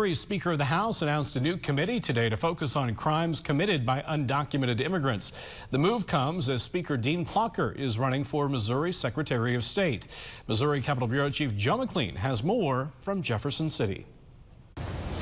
Speaker of the House announced a new committee today to focus on crimes committed by undocumented immigrants. The move comes as Speaker Dean Plocher is running for Missouri Secretary of State. Missouri Capitol Bureau Chief Joe McLean has more from Jefferson City.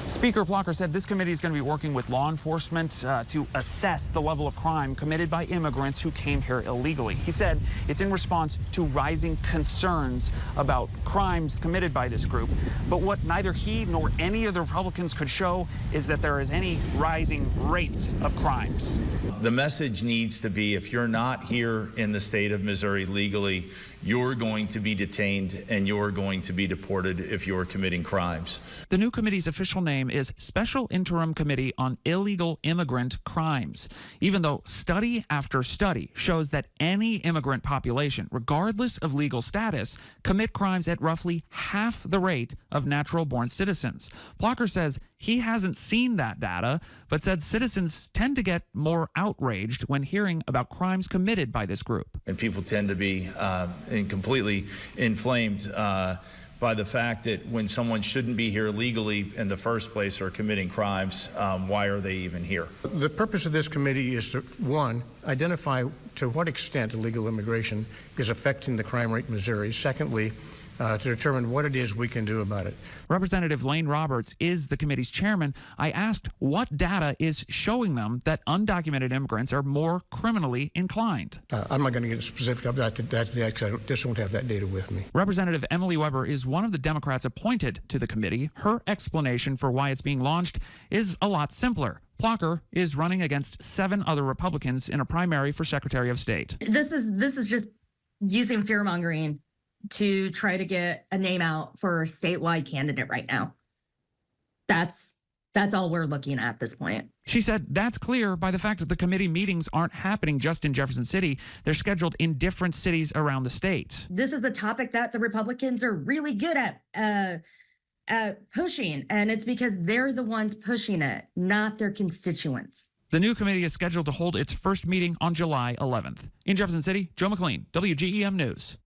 Speaker Plocher said this committee is going to be working with law enforcement to assess the level of crime committed by immigrants who came here illegally. He said it's in response to rising concerns about crimes committed by this group. But what neither he nor any of the Republicans could show is that there is any rising rates of crimes. The message needs to be, if you're not here in the state of Missouri legally, you're going to be detained and you're going to be deported if you're committing crimes. The new committee's official name is Special Interim Committee on Illegal Immigrant Crimes, even though study after study shows that any immigrant population, regardless of legal status, commit crimes at roughly half the rate of natural-born citizens. Plocher says he hasn't seen that data, but said citizens tend to get more outraged when hearing about crimes committed by this group. And people tend to be completely inflamed by the fact that when someone shouldn't be here legally in the first place or committing crimes, why are they even here? The purpose of this committee is to, one, identify to what extent illegal immigration is affecting the crime rate in Missouri. Secondly, to determine what it is we can do about it. Representative Lane Roberts is the committee's chairman. I asked what data is showing them that undocumented immigrants are more criminally inclined. I'm not going to get specific about that because I just don't have that data with me. Representative Emily Weber is one of the Democrats appointed to the committee. Her explanation for why it's being launched is a lot simpler. Plocher is running against 7 other Republicans in a primary for Secretary of State. This is just using fear-mongering to try to get a name out for a statewide candidate right now. That's all we're looking at this point. She said that's clear by the fact that the committee meetings aren't happening just in Jefferson City. They're scheduled in different cities around the state. This is a topic that the Republicans are really good at pushing, and it's because they're the ones pushing it, not their constituents. The new committee is scheduled to hold its first meeting on July 11th. In Jefferson City, Joe McLean, WGEM News.